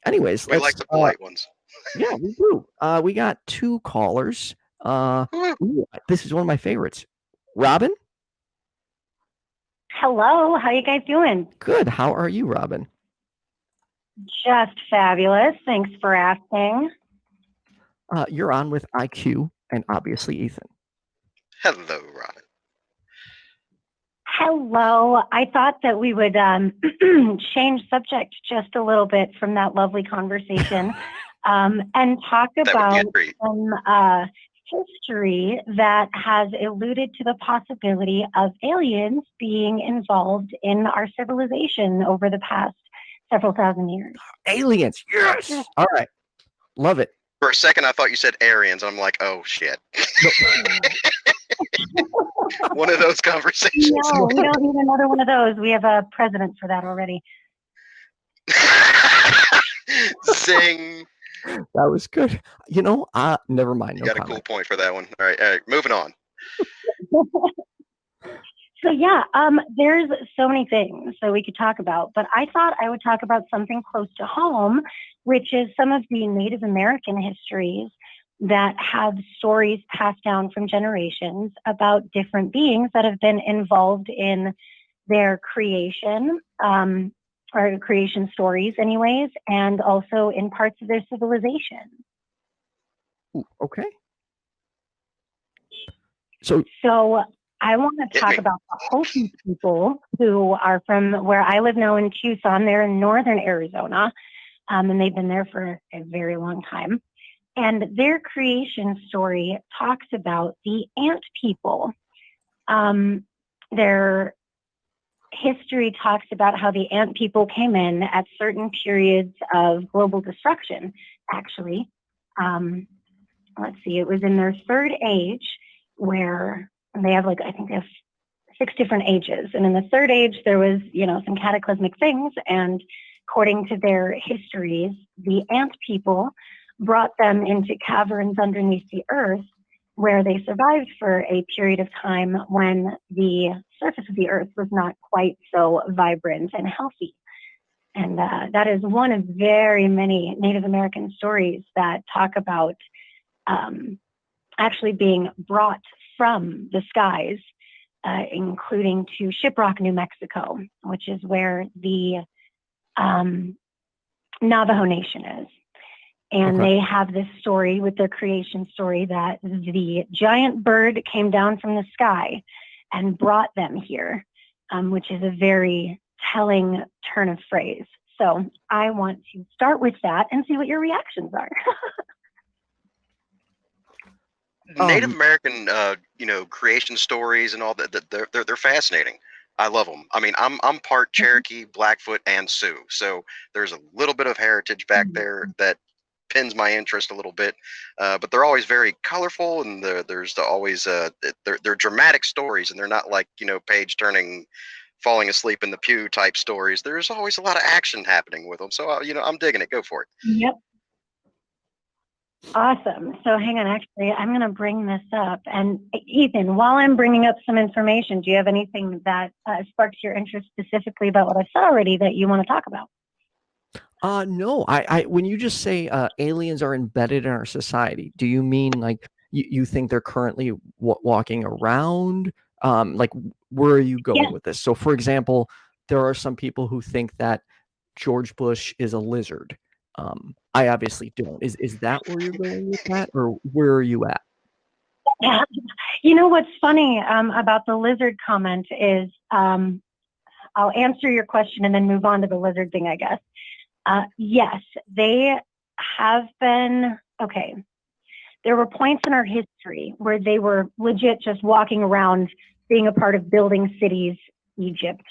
Anyways, We like the polite ones. Yeah, we do. We got 2 callers. Ooh, this is one of my favorites. Robin? Hello, how you guys doing? Good. How are you, Robin? Just fabulous. Thanks for asking. You're on with IQ and obviously Ethan. Hello, Robin. Hello. I thought that we would change subject just a little bit from that lovely conversation and talk about some history that has alluded to the possibility of aliens being involved in our civilization over the past several thousand years. Aliens, yes! All right. Love it. For a second, I thought you said Aryans. I'm like, oh, shit. One of those conversations. No, we don't need another one of those. We have a president for that already. Zing. That was good. Never mind. You got a cool point for that one. All right, moving on. So yeah, there's so many things that we could talk about, but I thought I would talk about something close to home, which is some of the Native American histories that have stories passed down from generations about different beings that have been involved in their creation, or creation stories anyways, and also in parts of their civilization. Ooh, okay. So I want to talk about the Hopi people who are from where I live now in Tucson. They're in northern Arizona, and they've been there for a very long time. And their creation story talks about the ant people. Their history talks about how the ant people came in at certain periods of global destruction. Actually, let's see, it was in their third age where they have I think they have 6 different ages. And in the third age, there was, some cataclysmic things. And according to their histories, the ant people brought them into caverns underneath the earth where they survived for a period of time when the surface of the earth was not quite so vibrant and healthy. And that is one of very many Native American stories that talk about actually being brought from the skies, including to Shiprock, New Mexico, which is where the Navajo Nation is. And they have this story with their creation story that the giant bird came down from the sky and brought them here, which is a very telling turn of phrase. So I want to start with that and see what your reactions are. Native American, creation stories and all that, they're fascinating. I love them. I mean, I'm part Cherokee, Blackfoot, and Sioux, so there's a little bit of heritage back there that pins my interest a little bit. But they're always very colorful, and there's always they're dramatic stories, and they're not like page turning, falling asleep in the pew type stories. There's always a lot of action happening with them. So I'm digging it. Go for it. Yep. Awesome. So hang on, actually, I'm going to bring this up. And Ethan, while I'm bringing up some information, do you have anything that sparks your interest specifically about what I've said already that you want to talk about? No, I when you just say aliens are embedded in our society, do you mean like you think they're currently walking around? Where are you going with this? So, for example, there are some people who think that George Bush is a lizard. I obviously don't. Is that where you're going with that, or where are you at? Yeah. What's funny about the lizard comment is I'll answer your question and then move on to the lizard thing, I guess. Yes, they have been, okay. There were points in our history where they were legit just walking around, being a part of building cities, Egypt,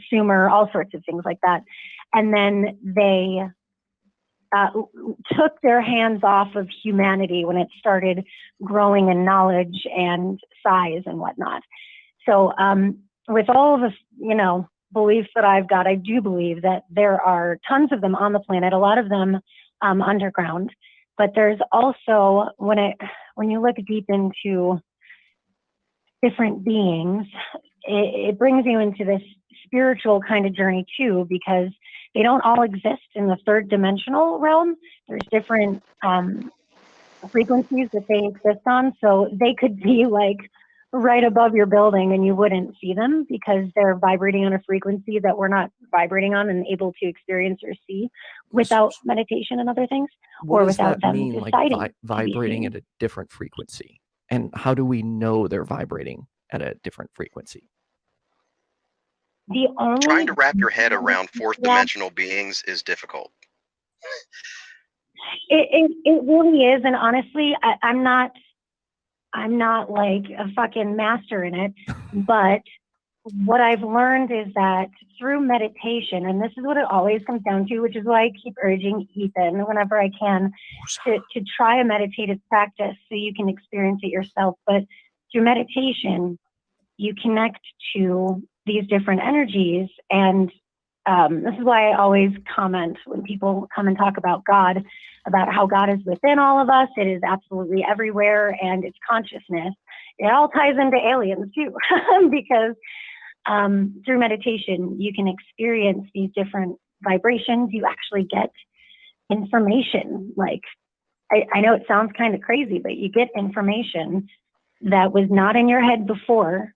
Sumer, all sorts of things like that. And then they took their hands off of humanity when it started growing in knowledge and size and whatnot. So with all of the, beliefs that I've got, I do believe that there are tons of them on the planet, a lot of them underground. But there's also, when you look deep into different beings, it brings you into this spiritual kind of journey too, because they don't all exist in the third dimensional realm. There's different frequencies that they exist on. So they could be like right above your building and you wouldn't see them because they're vibrating on a frequency that we're not vibrating on and able to experience or see without meditation and other things, What or does without that them mean, deciding like to be vibrating seen. at a different frequency? And how do we know they're vibrating at a different frequency? The only Trying to wrap your head around fourth dimensional beings is difficult. It really is, and honestly, I'm not like a fucking master in it, but what I've learned is that through meditation, and this is what it always comes down to, which is why I keep urging Ethan whenever I can to try a meditative practice so you can experience it yourself. But through meditation, you connect to these different energies. And this is why I always comment when people come and talk about God, about how God is within all of us. It is absolutely everywhere, and it's consciousness. It all ties into aliens too, because through meditation, you can experience these different vibrations. You actually get information. Like, I know it sounds kind of crazy, but you get information that was not in your head before,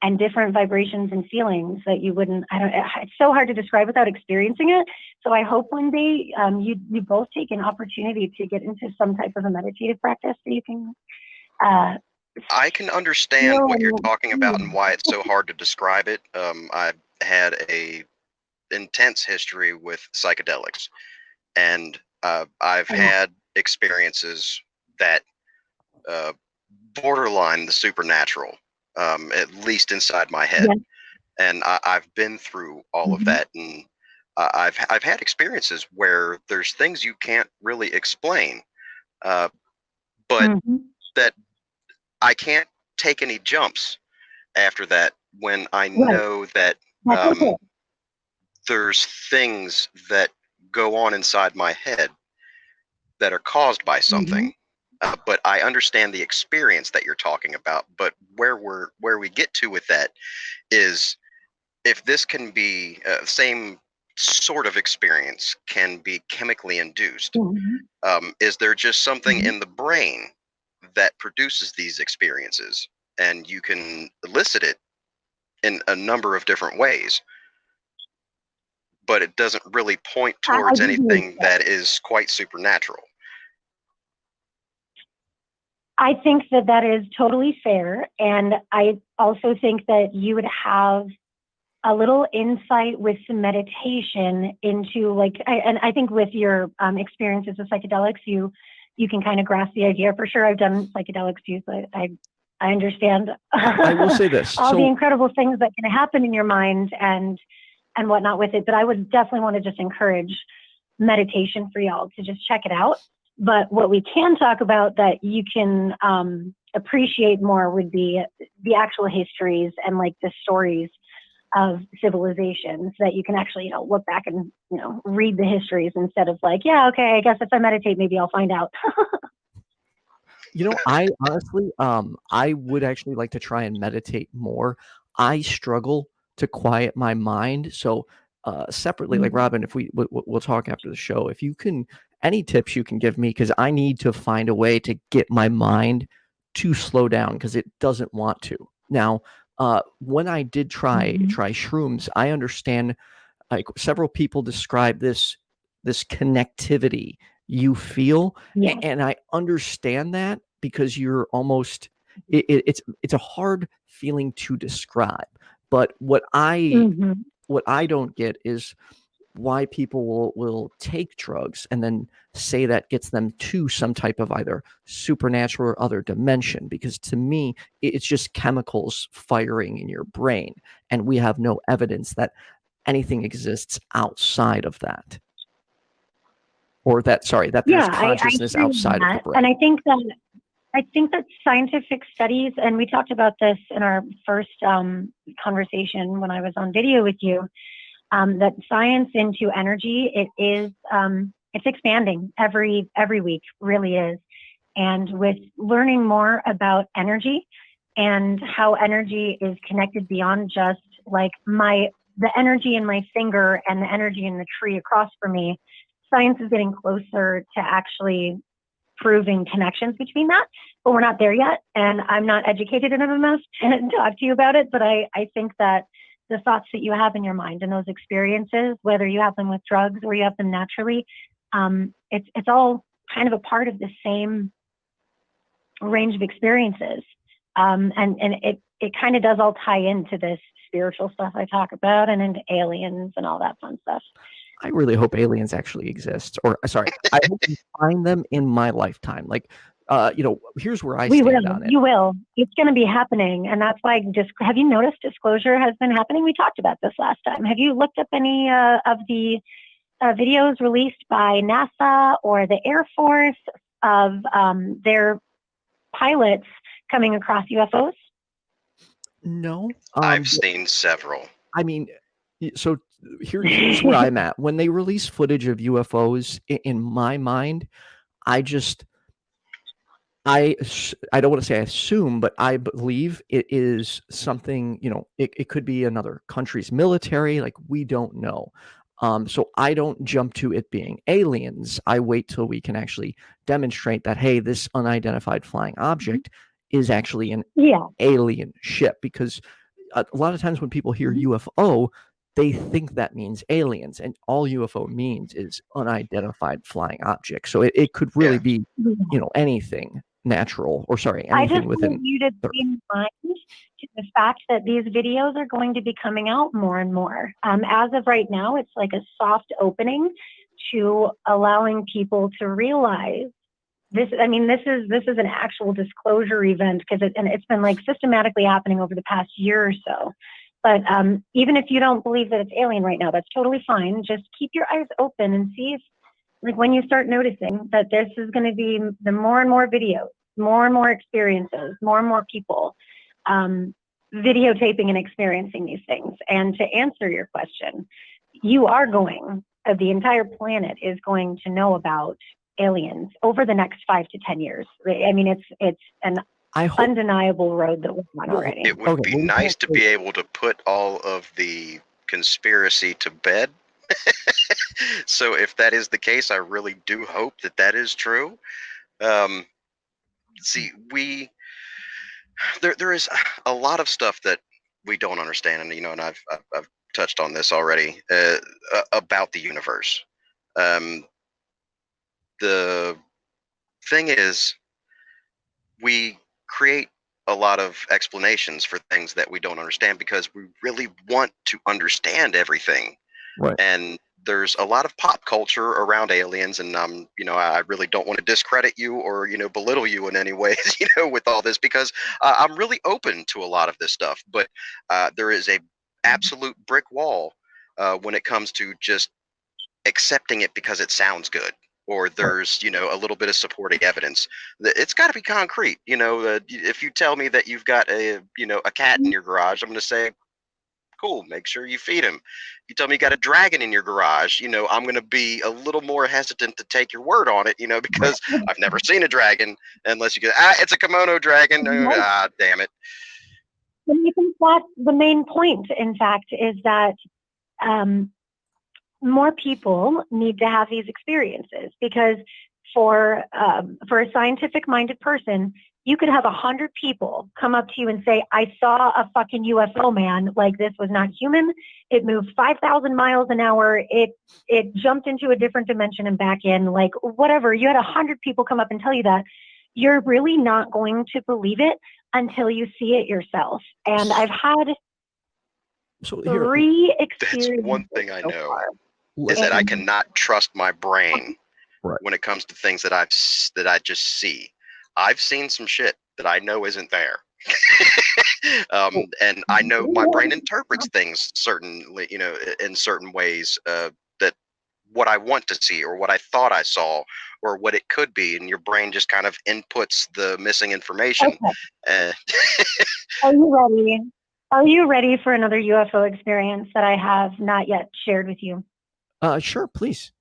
and different vibrations and feelings that you wouldn't, it's so hard to describe without experiencing it. So I hope one day you both take an opportunity to get into some type of a meditative practice so you can I can understand what you're talking about and why it's so hard to describe it. I had a intense history with psychedelics, and I've had experiences that borderline the supernatural, at least inside my head. And I've been through all of that, and I've had experiences where there's things you can't really explain, but that I can't take any jumps after that when I know that there's things that go on inside my head that are caused by something. But I understand the experience that you're talking about. But where we get to with that is, if this can be same sort of experience can be chemically induced, is there just something in the brain that produces these experiences, and you can elicit it in a number of different ways, but it doesn't really point towards anything that is quite supernatural? I think that is totally fair. And I also think that you would have a little insight with some meditation into, like, I think with your experiences with psychedelics, you can kind of grasp the idea. For sure, I've done psychedelics too, so I understand. I will say this: all the incredible things that can happen in your mind and whatnot with it. But I would definitely want to just encourage meditation for y'all to just check it out. But what we can talk about that you can appreciate more would be the actual histories and like the stories of civilizations that you can actually, look back and, read the histories instead of like, yeah, okay, I guess if I meditate, maybe I'll find out. I honestly, I would actually like to try and meditate more. I struggle to quiet my mind. So separately, like Robin, if we'll talk after the show, if you can, any tips you can give me, because I need to find a way to get my mind to slow down because it doesn't want to. Now, when I did try shrooms, I understand, like, several people describe this connectivity you feel, and I understand that because you're almost, it's a hard feeling to describe. But what I don't get is why people will take drugs and then say that gets them to some type of either supernatural or other dimension, because to me it's just chemicals firing in your brain, and we have no evidence that anything exists outside of that, or that there's consciousness outside of the brain. And I think that scientific studies, and we talked about this in our first conversation when I was on video with you, that science into energy, it's expanding every week, really is. And with learning more about energy and how energy is connected beyond just like my the energy in my finger and the energy in the tree across from me, science is getting closer to actually proving connections between that, but we're not there yet. And I'm not educated enough to talk to you about it, but I think that the thoughts that you have in your mind and those experiences, whether you have them with drugs or you have them naturally, it's all kind of a part of the same range of experiences. And it kind of does all tie into this spiritual stuff I talk about and into aliens and all that fun stuff. I really hope aliens actually exist, or sorry, I hope we find them in my lifetime. Like, here's where I stand on it. You will. It's going to be happening, and that's why. Have you noticed disclosure has been happening? We talked about this last time. Have you looked up any of the videos released by NASA or the Air Force of their pilots coming across UFOs? No, I've seen several. I mean, so here's where I'm at. When they release footage of UFOs, in my mind, I don't want to say I assume, but I believe it is something, it could be another country's military, like we don't know. So I don't jump to it being aliens. I wait till we can actually demonstrate that, hey, this unidentified flying object is actually an alien ship, because a lot of times when people hear UFO, they think that means aliens, and all UFO means is unidentified flying object. So it could really be, anything natural, or sorry, anything I just within. want you to be in mind to the fact that these videos are going to be coming out more and more. As of right now, it's like a soft opening to allowing people to realize this. I mean, this is an actual disclosure event, because it's been like systematically happening over the past year or so. But even if you don't believe that it's alien right now, that's totally fine. Just keep your eyes open and see if, like, when you start noticing that this is going to be the more and more videos, more and more experiences, more and more people videotaping and experiencing these things. And to answer your question, the entire planet is going to know about aliens over the next 5 to 10 years. I mean, it's an undeniable road that we're on already. It would be nice to be able to put all of the conspiracy to bed. So if that is the case, I really do hope that is true. See, there is a lot of stuff that we don't understand, and and I've touched on this already about the universe. The thing is, we create a lot of explanations for things that we don't understand because we really want to understand everything. Right. And there's a lot of pop culture around aliens, and I really don't want to discredit you or belittle you in any ways, with all this, because I'm really open to a lot of this stuff. But there is a absolute brick wall when it comes to just accepting it because it sounds good, or there's a little bit of supporting evidence. It's got to be concrete. If you tell me that you've got a cat in your garage, I'm going to say, cool, make sure you feed him. You tell me you got a dragon in your garage, I'm going to be a little more hesitant to take your word on it, because I've never seen a dragon, unless you go, it's a kimono dragon. Damn it. I think that's the main point, in fact, is that more people need to have these experiences, because for a scientific-minded person, you could have 100 people come up to you and say, I saw a fucking UFO, man. Like, this was not human. It moved 5,000 miles an hour. It jumped into a different dimension and back in, like, whatever. You had 100 people come up and tell you that. You're really not going to believe it until you see it yourself. And I've had 3 experiences. That's one thing I know, is that I cannot trust my brain when it comes to things that I just see. I've seen some shit that I know isn't there. And I know my brain interprets things certainly, in certain ways, that what I want to see, or what I thought I saw, or what it could be, and your brain just kind of inputs the missing information. Okay. Are you ready? Are you ready for another UFO experience that I have not yet shared with you? Sure, please.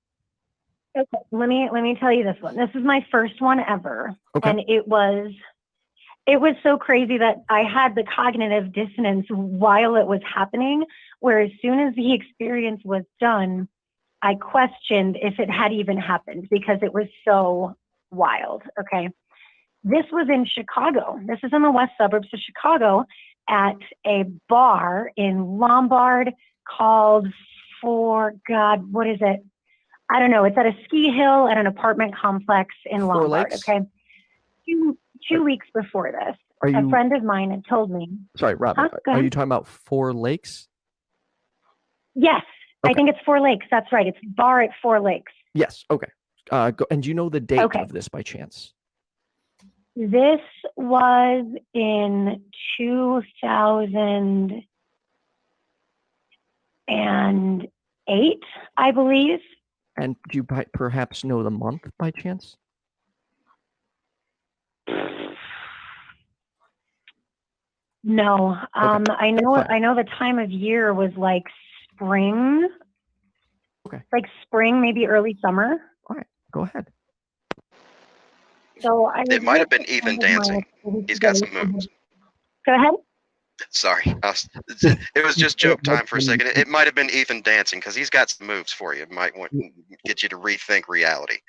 Okay, let me tell you this one. This is my first one ever, and it was it was so crazy that I had the cognitive dissonance while it was happening, where as soon as the experience was done, I questioned if it had even happened because it was so wild. Okay. This was in Chicago. This is in the west suburbs of Chicago at a bar in Lombard called, for God, what is it? I don't know. It's at a ski hill at an apartment complex in Four Lombard. Lakes? Okay. Two weeks before this, Are you? a friend of mine had told me. Sorry, Robin. Huh? Go Are ahead. you talking about Four Lakes? Yes, Okay. I think it's Four Lakes. That's right. It's a bar at Four Lakes. Yes. Okay. And do you know the date Okay. of this by chance? This was in 2008, I believe. And do you perhaps know the month by chance? No, Okay. I know. Fine. I know the time of year was like spring. Okay. Like spring, maybe early summer. All right. Go ahead. So It might have been Ethan dancing. He's got some moves. Go ahead. Sorry, it was just joke time for a second. It might have been Ethan dancing because he's got some moves for you. It might want to get you to rethink reality.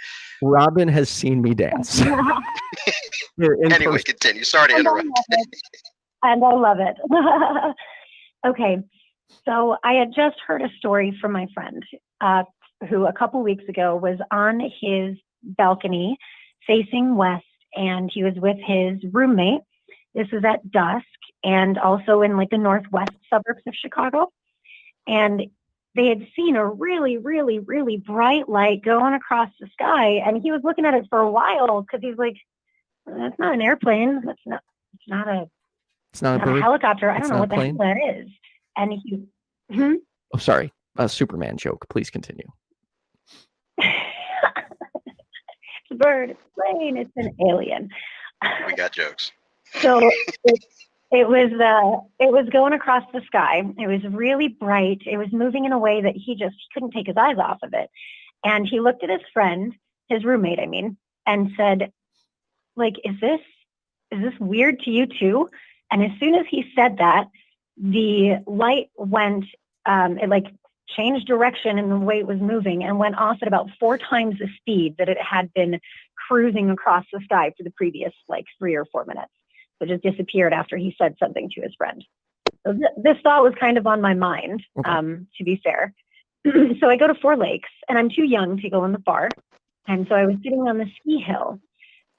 Robin has seen me dance. Anyway, continue. Sorry to interrupt. And I love it. Okay, so I had just heard a story from my friend who a couple weeks ago was on his balcony facing west, and he was with his roommate. This was at dusk and also in like the northwest suburbs of Chicago. And they had seen a really, really, really bright light going across the sky. And he was looking at it for a while because he's like, that's not an airplane. It's not a helicopter. I don't know what the hell that is. And he, Oh, sorry. A Superman joke. Please continue. It's a bird, it's a plane, it's an alien. We got jokes. So it was going across the sky. It was really bright. It was moving in a way that he couldn't take his eyes off of it. And he looked at his friend, his roommate, I mean, and said, like, is this weird to you too? And as soon as he said that, the light went, it like changed direction in the way it was moving and went off at about 4 times the speed that it had been cruising across the sky for the previous like 3 or 4 minutes. So just disappeared after he said something to his friend. So this thought was kind of on my mind, to be fair. So I go to Four Lakes, and I'm too young to go in the bar. And so I was sitting on the ski hill.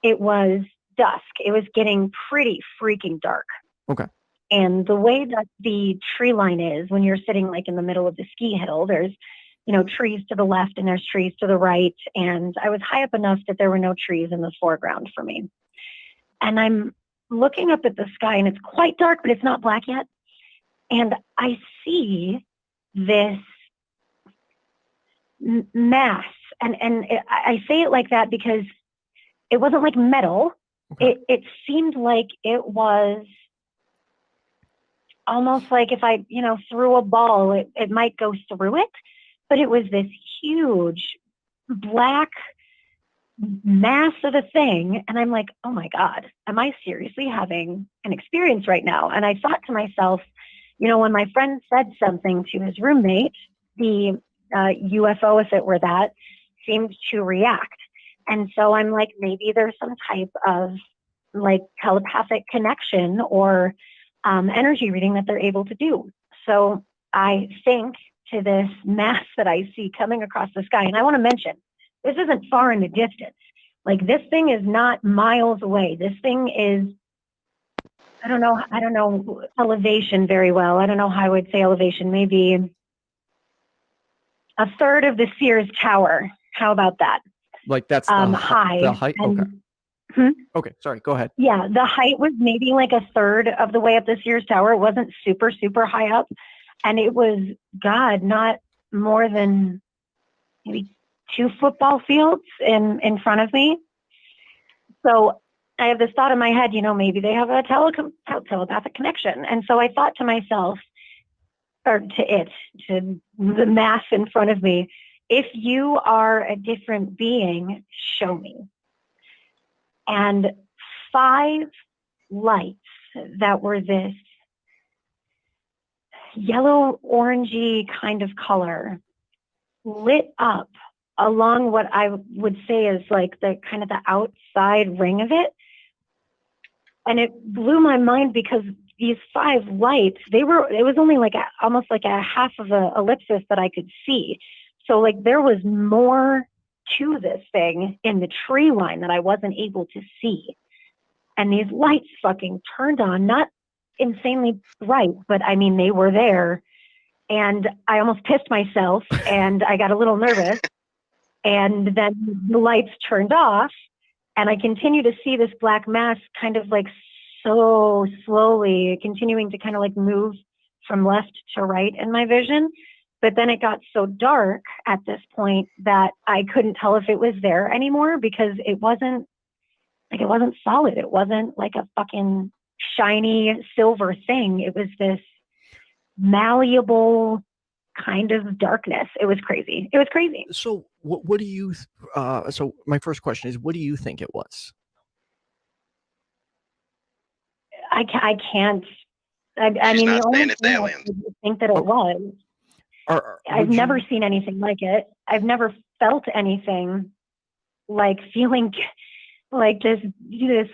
It was dusk. It was getting pretty freaking dark. Okay. And the way that the tree line is, when you're sitting like in the middle of the ski hill, there's, trees to the left and there's trees to the right. And I was high up enough that there were no trees in the foreground for me. And I'm looking up at the sky, and it's quite dark, but it's not black yet. And I see this mass, and I say it like that because it wasn't like metal. Okay. It seemed like it was almost like if I, threw a ball, it might go through it, but it was this huge black mass of a thing. And I'm like, oh my God, am I seriously having an experience right now? And I thought to myself, when my friend said something to his roommate, the UFO, if it were that, seemed to react. And so I'm like, maybe there's some type of like telepathic connection or energy reading that they're able to do. So I think to this mass that I see coming across the sky, and I want to mention, this isn't far in the distance. Like this thing is not miles away. This thing is, I don't know elevation very well. I don't know how I would say elevation, maybe a third of the Sears Tower. How about that? Like that's the high. The height. Okay. Okay. Sorry. Go ahead. Yeah. The height was maybe like a third of the way up the Sears Tower. It wasn't super, super high up. And it was, God, not more than maybe 2 football fields in front of me. So I have this thought in my head, maybe they have a telepathic connection. And so I thought to myself, or to the mass in front of me, if you are a different being, show me. And 5 lights that were this yellow orangey kind of color lit up along what I would say is like the kind of the outside ring of it. And it blew my mind because these 5 lights, it was only like almost like a half of an ellipsis that I could see. So like there was more to this thing in the tree line that I wasn't able to see. And these lights fucking turned on, not insanely bright, but I mean, they were there. And I almost pissed myself and I got a little nervous. And then the lights turned off and I continued to see this black mass kind of like so slowly continuing to kind of like move from left to right in my vision. But then it got so dark at this point that I couldn't tell if it was there anymore because it wasn't solid. It wasn't like a fucking shiny silver thing. It was this malleable kind of darkness. It was crazy. It was crazy. So what do you, so my first question is, what do you think it was? I can't, I She's mean, not the only saying it's thing aliens. I think that it was, I've never seen anything like it. I've never felt anything like feeling like this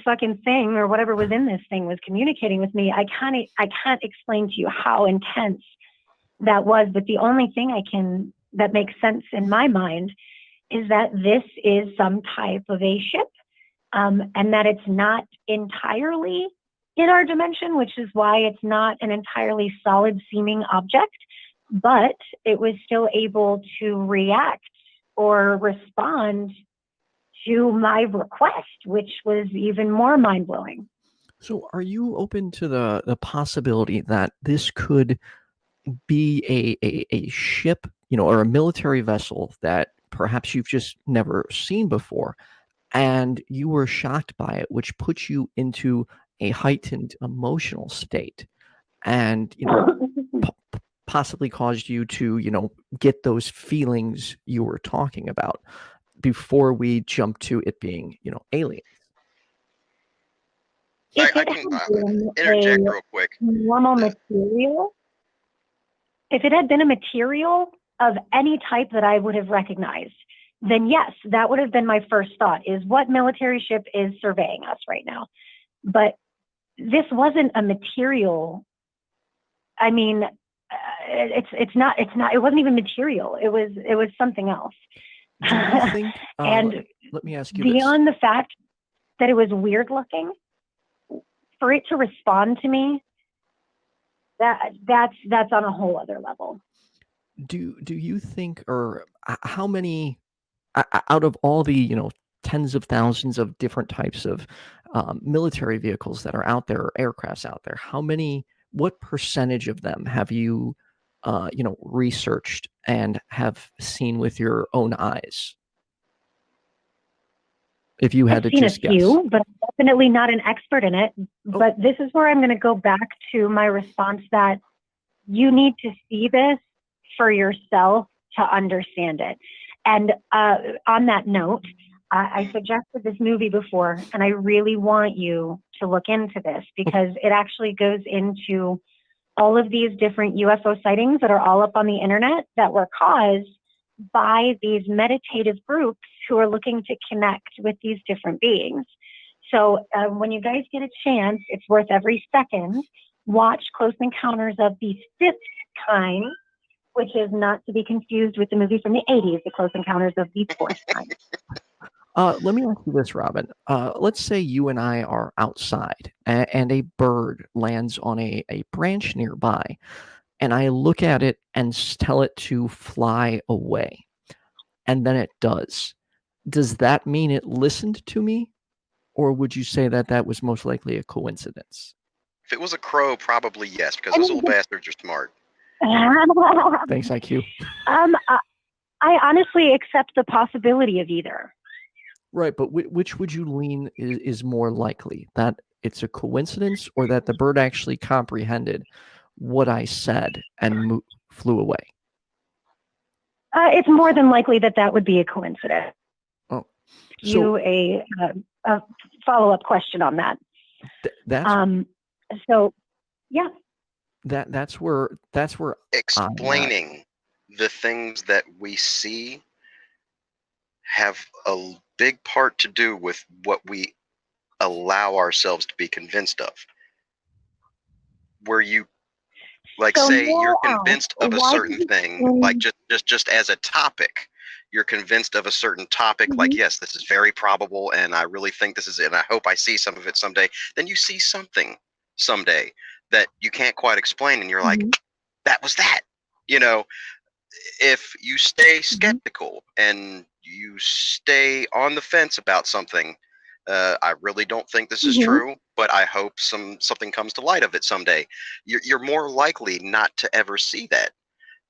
fucking thing or whatever was in this thing was communicating with me. I can't explain to you how intense that was, but the only thing that makes sense in my mind is that this is some type of a ship, and that it's not entirely in our dimension, which is why it's not an entirely solid seeming object, but it was still able to react or respond to my request, which was even more mind-blowing. So are you open to the possibility that this could be a ship, or a military vessel that perhaps you've just never seen before, and you were shocked by it, which puts you into a heightened emotional state, and possibly caused you to get those feelings you were talking about before we jump to it being aliens? I can interject real quick. Normal material. If it had been a material of any type that I would have recognized, then yes, that would have been my first thought, is what military ship is surveying us right now? But this wasn't a material. I mean, it wasn't even material. It was something else. Do you think, and let me ask you beyond this. the fact that it was weird looking, for it to respond to me, that's on a whole other level. Do you think, or how many out of all the tens of thousands of different types of military vehicles that are out there, or aircrafts out there, what percentage of them have you researched and have seen with your own eyes? If you had I've to seen just a few, guess. but I'm definitely not an expert in it. Oh. But this is where I'm going to go back to my response that you need to see this for yourself to understand it. And on that note, I suggested this movie before, and I really want you to look into this because it actually goes into all of these different UFO sightings that are all up on the internet that were caused by these meditative groups who are looking to connect with these different beings. So when you guys get a chance, it's worth every second, watch Close Encounters of the Fifth Kind, which is not to be confused with the movie from the 80s, The Close Encounters of the Fourth Kind. Let me ask you this, Robin. Let's say you and I are outside and a bird lands on a branch nearby, and I look at it and tell it to fly away, and then it does. Does that mean it listened to me, or would you say that that was most likely a coincidence? If it was a crow, probably yes, because those little bastards are smart. Thanks, IQ. I honestly accept the possibility of either. Right, but which would you lean is more likely? That it's a coincidence, or that the bird actually comprehended what I said and flew away? It's more than likely that that would be a coincidence. Oh, so a follow-up question on that. That's So, yeah. that's where Explaining the things that we see have a big part to do with what we allow ourselves to be convinced of. Where you, like, So say more you're out, convinced of a why certain do you thing, like just as a topic, you're convinced of a certain topic, like, yes, this is very probable, and I really think this is it, and I hope I see some of it someday. Then you see something someday that you can't quite explain, and you're like, that was that. You know, if you stay skeptical and you stay on the fence about something, I really don't think this is true, but I hope something comes to light of it someday. You're more likely not to ever see that.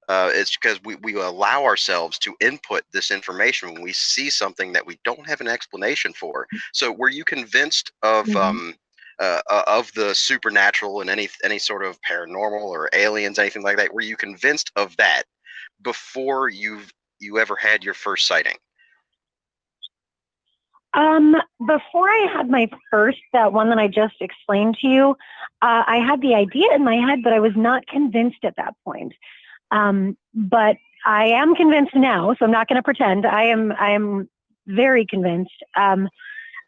It's because we allow ourselves to input this information when we see something that we don't have an explanation for. So were you convinced of the supernatural and any sort of paranormal or aliens, anything like that? Were you convinced of that before you ever had your first sighting? Before I had my first, that one that I just explained to you, I had the idea in my head, but I was not convinced at that point. But I am convinced now, so I'm not going to pretend. I am very convinced. And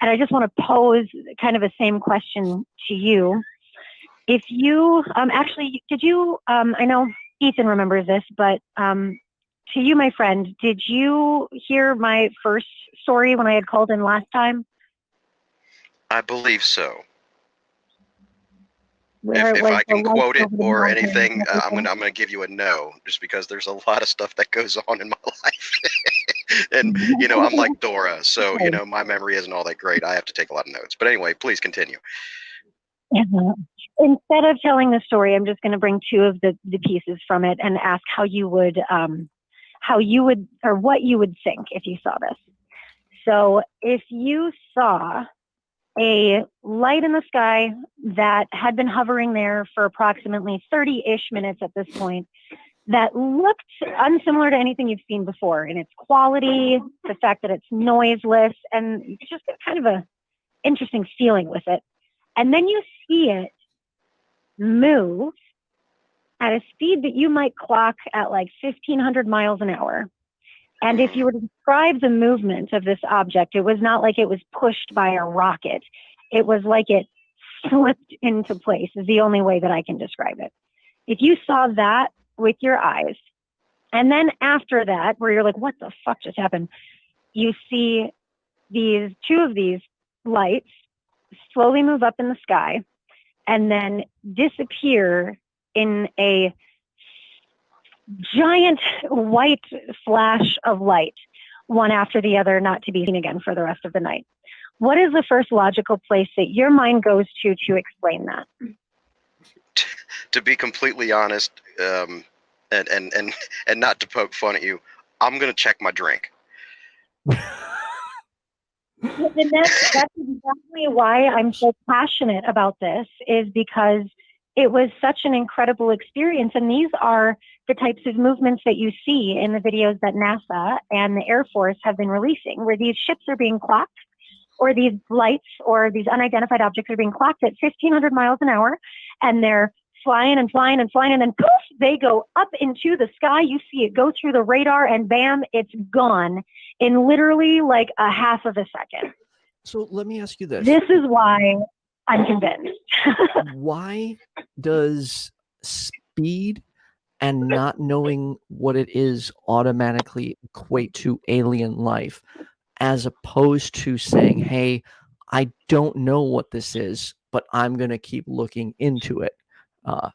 I just want to pose kind of the same question to you. If you, actually, did you, I know Ethan remembers this, but to you, my friend, did you hear my first story when I had called in last time? I believe so. Where If I can quote it or anything, I'm everything? gonna give you a no, just because there's a lot of stuff that goes on in my life, and you know I'm like Dora, so you know my memory isn't all that great. I have to take a lot of notes. But anyway, please continue. Instead of telling the story, I'm just going to bring two of the pieces from it and ask how you would, or what you would think if you saw this. So if you saw a light in the sky that had been hovering there for approximately 30-ish minutes at this point, that looked unsimilar to anything you've seen before in its quality, the fact that it's noiseless, and just kind of a interesting feeling with it. And then you see it move at a speed that you might clock at like 1,500 miles an hour. And if you were to describe the movement of this object, it was not like it was pushed by a rocket. It was like it slipped into place, is the only way that I can describe it. If you saw that with your eyes, and then after that, where you're like, what the fuck just happened? You see these two of these lights slowly move up in the sky and then disappear in a giant white flash of light, one after the other, not to be seen again for the rest of the night. What is the first logical place that your mind goes to explain that? To be completely honest, and not to poke fun at you, I'm gonna check my drink. And that's exactly why I'm so passionate about this, is because it was such an incredible experience. And these are the types of movements that you see in the videos that NASA and the Air Force have been releasing, where these ships are being clocked, or these lights or these unidentified objects are being clocked at 1,500 miles an hour, and they're flying and flying and flying, and then poof, they go up into the sky. You see it go through the radar, and bam, it's gone in literally like a half of a second. So let me ask you this. This is why I'm convinced. Why does speed and not knowing what it is automatically equate to alien life, as opposed to saying, hey, I don't know what this is, but I'm going to keep looking into it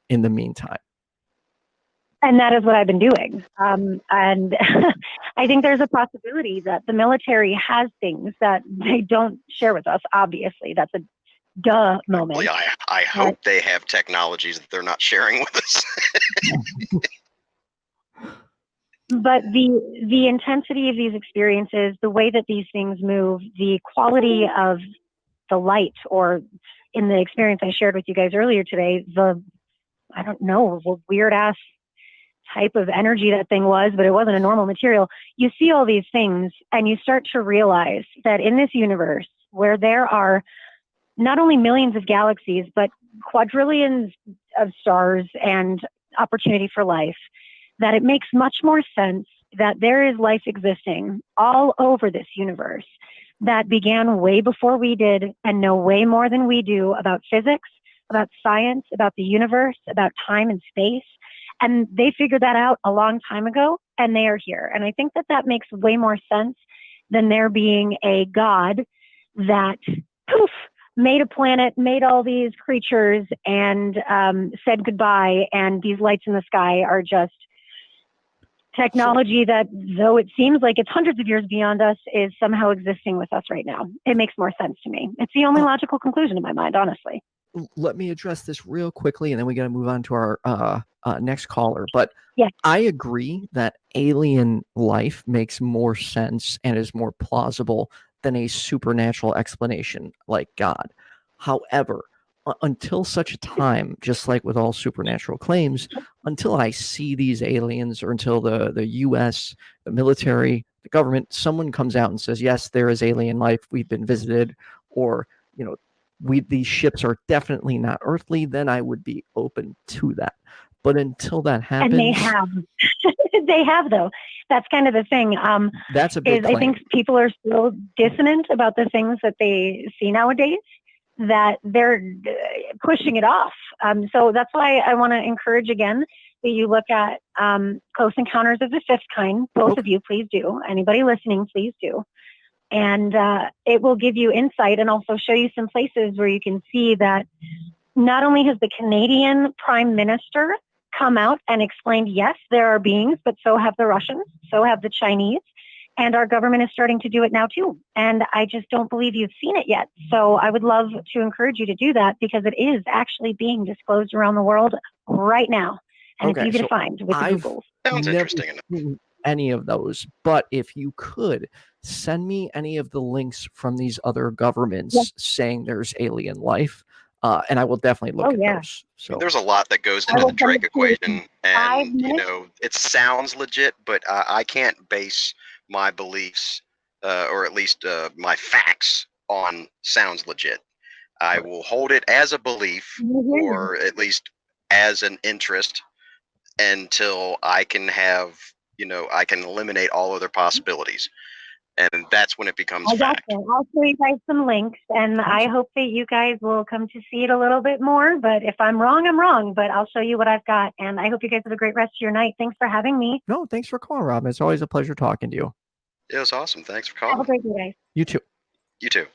in the meantime? And that is what I've been doing. And I think there's a possibility that the military has things that they don't share with us. Obviously, that's a duh moment. I hope they have technologies that they're not sharing with us. But the intensity of these experiences, the way that these things move, the quality of the light, or in the experience I shared with you guys earlier today, the weird ass type of energy that thing was, but it wasn't a normal material. You see all these things and you start to realize that in this universe, where there are not only millions of galaxies, but quadrillions of stars and opportunity for life, that it makes much more sense that there is life existing all over this universe that began way before we did and know way more than we do about physics, about science, about the universe, about time and space. And they figured that out a long time ago, and they are here. And I think that that makes way more sense than there being a God that, poof, made a planet, made all these creatures, and said goodbye. And these lights in the sky are just technology that, though it seems like it's hundreds of years beyond us, is somehow existing with us right now. It makes more sense to me. It's the only logical conclusion in my mind, honestly. Let me address this real quickly, and then we got to move on to our next caller. But yeah, I agree that alien life makes more sense and is more plausible than a supernatural explanation like God. However, until such a time, just like with all supernatural claims, until I see these aliens, or until the U.S., the military, the government, someone comes out and says, yes, there is alien life, we've been visited, or, you know, these ships are definitely not earthly, then I would be open to that. But until that happens, and they have, they have though. That's kind of the thing. That's a big claim. I think people are still dissonant about the things that they see nowadays, that they're pushing it off. So that's why I want to encourage again that you look at Close Encounters of the Fifth Kind. Both of you, please do. Anybody listening, please do. And it will give you insight and also show you some places where you can see that not only has the Canadian Prime Minister come out and explained, yes, there are beings, but so have the Russians, so have the Chinese, and our government is starting to do it now too. And I just don't believe you've seen it yet. So I would love to encourage you to do that, because it is actually being disclosed around the world right now. And it's easy to find with the Googles. Sounds interesting enough. Any of those, but if you could send me any of the links from these other governments saying there's alien life, and I will definitely look at those. So there's a lot that goes into the Drake equation, and you know, it sounds legit, but I can't base my beliefs or at least my facts on sounds legit. I will hold it as a belief, or at least as an interest, until I can have, you know, I can eliminate all other possibilities. And that's when it becomes fact. I'll show you guys some links, and I hope that you guys will come to see it a little bit more. But if I'm wrong, I'm wrong. But I'll show you what I've got, and I hope you guys have a great rest of your night. Thanks for having me. No, thanks for calling, Rob. It's always a pleasure talking to you. It was awesome. Thanks for calling. Have a great day, guys. You too. You too.